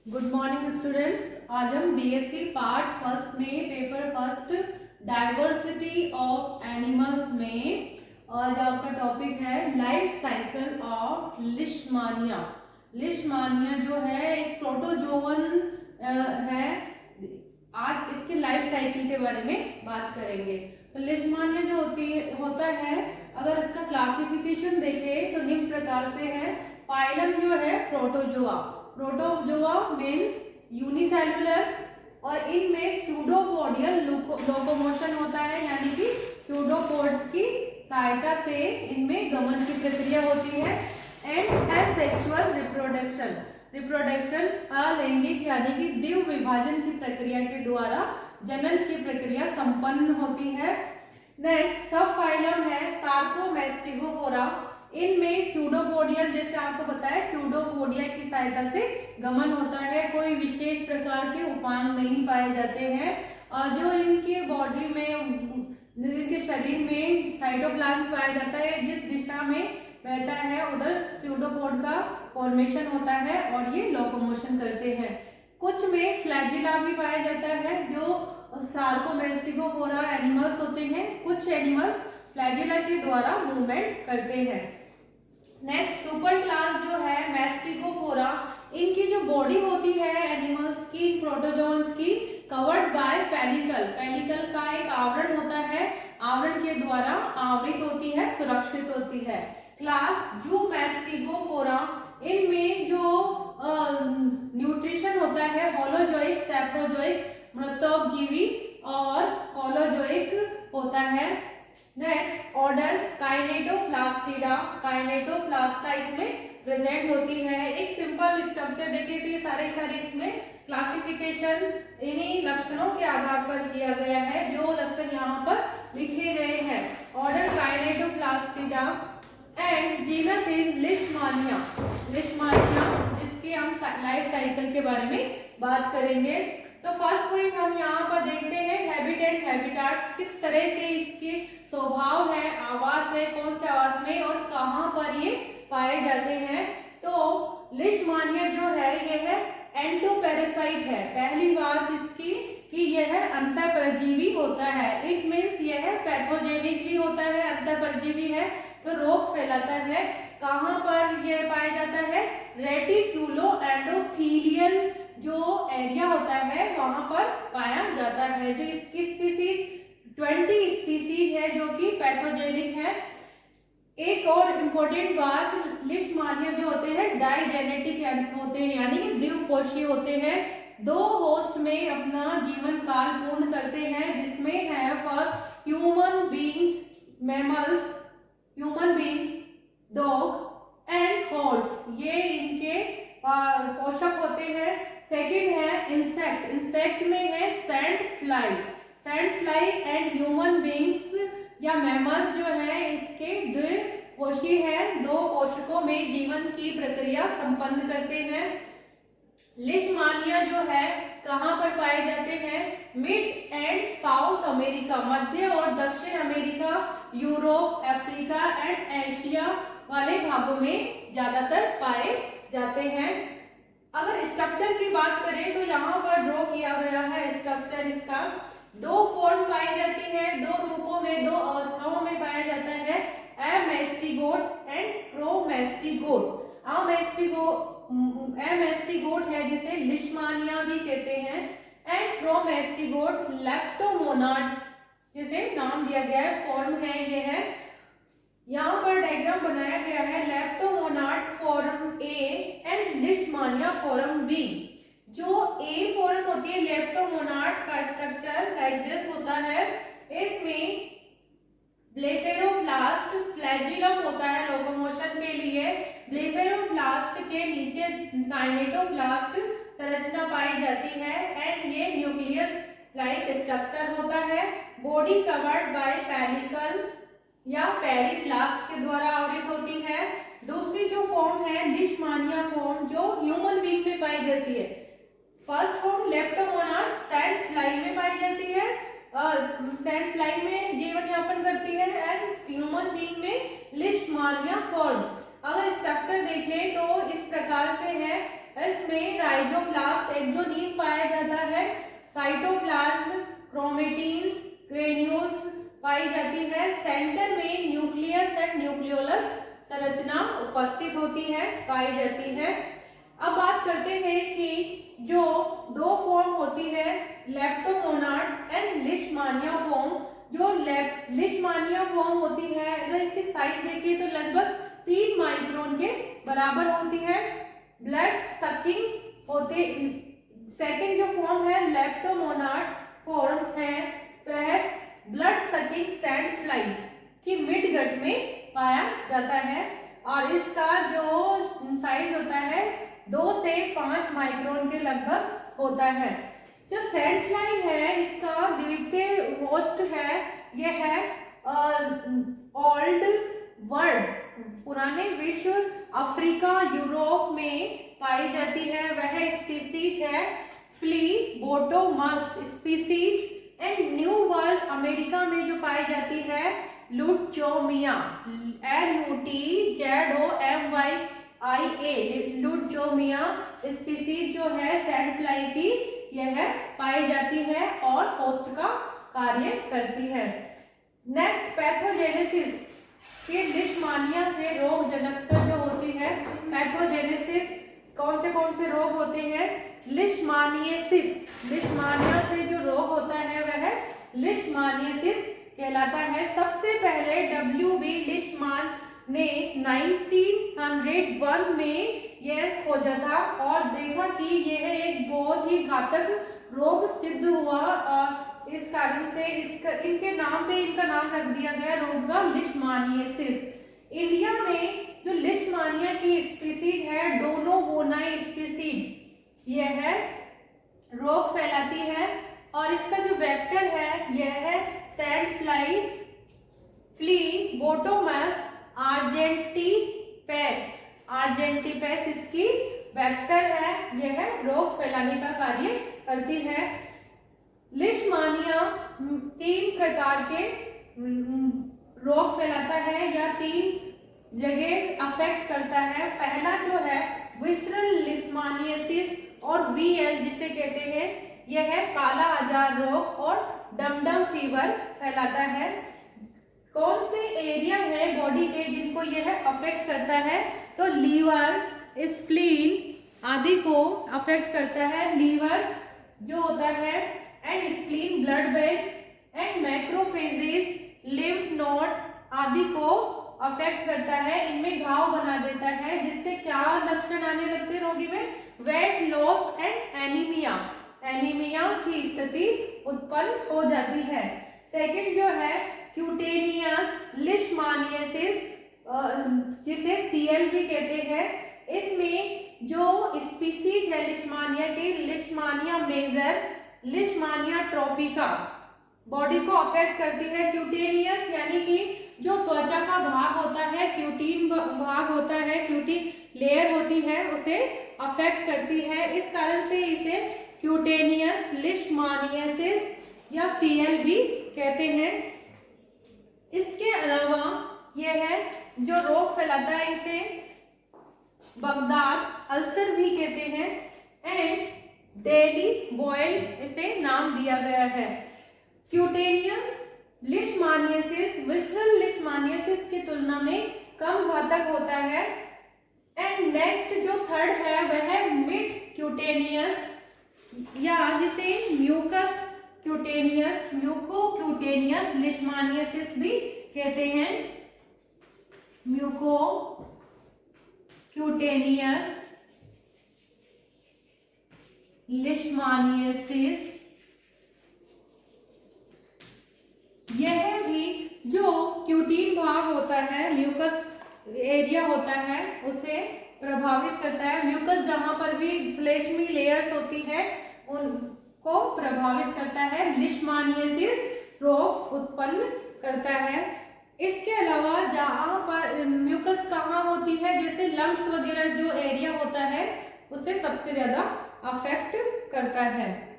Good morning students. आज हम BSc part first में paper first diversity of animals में आज आपका टॉपिक है लाइफ साइकिल ऑफ लिशमानिया। लिशमानिया जो है एक प्रोटोजोवन है। आज इसके लाइफ साइकिल के बारे में बात करेंगे। तो लिशमानिया जो होता है, अगर इसका क्लासिफिकेशन देखें तो निम्न प्रकार से है। फाइलम जो है प्रोटोजोआ। प्रोटोजोआ मीन्स यूनिसेलुलर और इनमें स्यूडोपोडियल लोकोमोशन होता है, यानी कि स्यूडोपोड्स की सहायता से इनमें गमन की प्रक्रिया होती है। एंड एसेक्सुअल रिप्रोडक्शन अलैंगिक यानी कि द्विव विभाजन की प्रक्रिया के द्वारा जनन की प्रक्रिया संपन्न होती है। नेक्स्ट सब फाइलम है सार्कोमेस्टिगोफोरा। इनमें स्यूडोपोडियल, जैसे आपको बताया, स्यूडोपोडिया की सहायता से गमन होता है। कोई विशेष प्रकार के उपांग नहीं पाए जाते हैं। जो इनके बॉडी में, इनके शरीर में साइटोप्लाज्म पाया जाता है, जिस दिशा में बहता है उधर स्यूडोपोड का फॉर्मेशन होता है और ये लोकोमोशन करते हैं। कुछ में फ्लैजिला भी पाया जाता है जो सार्कोमेस्टिगोफोरा एनिमल्स होते हैं। कुछ एनिमल्स फ्लैजिला के द्वारा मूवमेंट करते हैं। नेक्स्ट सुपर क्लास जो है मैस्टिकोफोरा। इनकी जो बॉडी होती है एनिमल्स की, प्रोटोजोन्स की, कवर्ड बाय पेलिकल। पेलिकल का एक आवरण होता है, आवरण के द्वारा आवृत होती है, सुरक्षित होती है। क्लास जूमैस्टिकोफोरा। इनमें जो न्यूट्रिशन होता है होलोजोइक, सैप्रोजोइक, मृतोपजीवी और होलोजोइक होता है। Next order काइनेटोप्लास्टिडा। काइनेटोप्लास्टा इसमें प्रेजेंट होती है। एक सिंपल स्ट्रक्चर देखिए तो ये सारे इसमें क्लासिफिकेशन इन्हीं लक्षणों के आधार पर किया गया है, जो लक्षण यहाँ पर लिखे गए हैं। Order kinetoplastida and genus is leishmania. Leishmania जिसके हम लाइफ साइकिल के बारे में बात करेंगे। तो फर्स्ट पॉइंट हम यहाँ पर देखते हैं हैबिटेट हैबिटाट। किस तरह के इसके स्वभाव है, आवास है, कौन से आवास में और कहाँ पर ये पाए जाते हैं। तो लिशमानिया जो है यह है एंडोपैरासाइट है। पहली बात इसकी कि यह अंतःपरजीवी होता है। इट मीन्स यह पैथोजेनिक भी होता है, अंतःपरजीवी है तो रोग फैलाता है। कहाँ पर यह पाया जाता है? रेटिक्यूलो एंडोथीलियल जो एरिया होता है वहां पर पाया जाता है। जो इसकी स्पीसीज 20 स्पीसीज है जो कि पैथोजेनिक है। एक और इम्पोर्टेंट बात, लिशमानिया जो होते हैं डाइजेनेटिक होते हैं, यानी कि द्विकोषीय होते हैं। दो होस्ट में अपना जीवन काल पूर्ण करते हैं, जिसमें है for human being mammals, human being, dog and horse, ये इनके पोषक होते हैं। सेकंड है इंसेक्ट। इंसेक्ट में है sand fly. Sand fly and human beings या मैमल्स जो है इसके द्विकोषीय है, दो कोशिकाओं में जीवन की प्रक्रिया संपन्न करते हैं। लिशमानिया जो है कहाँ पर पाए जाते हैं? मिड एंड साउथ अमेरिका, मध्य और दक्षिण America, Europe, Africa and Asia वाले भागों में ज्यादातर पाए जाते हैं। अगर स्ट्रक्चर की बात करें तो यहाँ पर ड्रॉ किया गया है स्ट्रक्चर। इसका दो फॉर्म पाई जाती है, दो रूपों में, दो अवस्थाओं में पाया जाता है, एमेस्टिगोट एंड प्रोमेस्टिगोट। एमेस्टिगोट है जिसे लिशमानिया भी कहते हैं, एंड प्रोमेस्टिगोट लेप्टोमोनाड जिसे नाम दिया गया है, फॉर्म है ये है। यहाँ पर डायग्राम बनाया गया है, leptomonad form A and leishmania form B. जो ए फॉर्म होती है लेप्टोमोनाड का स्ट्रक्चर लाइक दिस होता है। इसमें ब्लेफेरोप्लास्ट फ्लैजिलम होता है लोकोमोशन के लिए। ब्लेफेरोप्लास्ट के नीचे काइनेटोप्लास्ट संरचना पाई जाती है एंड ये न्यूक्लियस लाइक स्ट्रक्चर होता है। बॉडी कवर्ड बाय पेलिकल या पेरिप्लास्ट के द्वारा आवृत होती है। दूसरी जो फॉर्म है लिशमानिया फॉर्म, जो ह्यूमन बीइंग में पाई जाती है। फर्स्ट फॉर्म लेप्टोमोनाड सैंड फ्लाई में पाई जाती है, सैंड फ्लाई में जीवन यापन करती है, एंड ह्यूमन बीइंग में लिशमानिया फॉर्म। अगर स्ट्रक्चर देखें तो इस प्रकार से है। इसमें राइजोप्लास्ट एक जो नींव पाया जाता है, साइटोप्लाज्म, क्रोमेटिन्स, ग्रेन्यूल्स पाई जाती है। सेंटर में न्यूक्लियस एंड न्यूक्लियोलस संरचना उपस्थित होती है, पाई जाती है। अब बात करते हैं कि जो दो फॉर्म होती है, लेप्टोमोनाड एंड लिशमानिया फॉर्म। जो लिशमानिया फॉर्म होती है, अगर इसकी साइज देखिए तो लगभग 3 माइक्रोन के बराबर होती है। ब्लड सकिंग होते। सेकंड जो फॉर्म है लेप्टोमोनाड फॉर्म है, वह ब्लड सकिंग सैंड फ्लाई की मिड गट में पाया जाता है और इसका जो साइज होता है 2 से 5 माइक्रोन के लगभग होता है। जो सैंड फ्लाई है, इसका द्वितीय होस्ट है, यह है ओल्ड वर्ल्ड, पुराने विश्व, अफ्रीका, यूरोप में पाई जाती है। वह स्पीसीज है phlebotomus species. And new world, America में जो पाई जाती है लुटजोमिया, LUTZOMYIA, लुटजोमिया स्पीसीज जो है सैंड फ्लाई की, यह पाई जाती है और होस्ट का कार्य करती है। नेक्स्ट पैथोजेनेसिस के लिशमानिया से रोग जनकता जो होती है। पैथोजेनेसिस कौन से रोग होते हैं? लिशमानियासिस, लिशमानिया से जो रोग होता है वह लिशमानियासिस कहलाता है। सबसे पहले WB लिशमान ने 1901 में यह खोजा था और देखा कि यह एक बहुत ही घातक रोग सिद्ध हुआ और इस कारण से इनके नाम पे इनका नाम रख दिया गया रोग का लिशमानियासिस। इंडिया में जो लिशमानिया की स्पीसीज है डोनोवोनाई स्पीसीज, यह रोग फैलाती है और इसका जो वेक्टर है यह है सैंड फ्लाई फ्लीबोटोमस आर्जेंटीपेस। आर्जेंटीपेस इसकी वेक्टर है, यह रोग फैलाने का कार्य करती है। लिशमानिया 3 प्रकार के रोग फैलाता है या 3 जगह अफेक्ट करता है। पहला जो है विसरल लिशमानियासिस और VL जिसे कहते हैं, यह है काला आजार रोग और डमडम फीवर फैलाता है। कौन से एरिया है बॉडी के जिनको यह अफेक्ट करता है? तो लीवर, स्प्लीन आदि को अफेक्ट करता है। लीवर जो होता है and spleen, blood bank and macrophages, lymph node आदि को अफेक्ट करता है। इनमें घाव बना देता है जिससे क्या लक्षण आने लगते रोगी में? Weight loss and anaemia, anaemia की स्थिति उत्पन्न हो जाती है। सेकंड जो है क्यूटेनियस लिशमानियासिस जिसे CL भी कहते हैं। इसमें जो स्पीसीज है लिशमानिया की, लिशमानिया मेजर, लिशमानिया ट्रोपिका बॉडी को अफेक्ट करती है। क्यूटेनियस यानी कि जो त्वचा का भाग होता है, क्यूटीन भाग होता है, क्यूटी लेयर होती है, उसे अफेक्ट करती है। इस कारण से इसे क्यूटेनियस लिशमानियासिस या CL भी कहते हैं। इसके अलावा यह है जो रोग फैलाता है, इसे बगदाद अल्सर भी कहते हैं एंड डेली बॉयल इसे नाम दिया गया है। क्यूटेनियस लिशमानियासिस विसरल लिशमानियासिस की तुलना में कम घातक होता है। एंड नेक्स्ट जो थर्ड है वह है मिड क्यूटेनियस या जिसे म्यूकस क्यूटेनियस, म्यूको क्यूटेनियस लिशमानियासिस भी कहते हैं। म्यूको क्यूटेनियस लिशमानियासिस, यह भी जो क्यूटीन भाग होता है, म्यूकस एरिया होता है, उसे प्रभावित करता है। म्यूकस जहां पर भी श्लेष्मी लेयर्स होती है उनको प्रभावित करता है। लिशमानियासिस रोग उत्पन्न करता है। इसके अलावा जहां पर म्यूकस कहाँ होती है, जैसे लंग्स वगैरह जो एरिया होता है, उसे सबसे ज्यादा अफेक्ट करता है।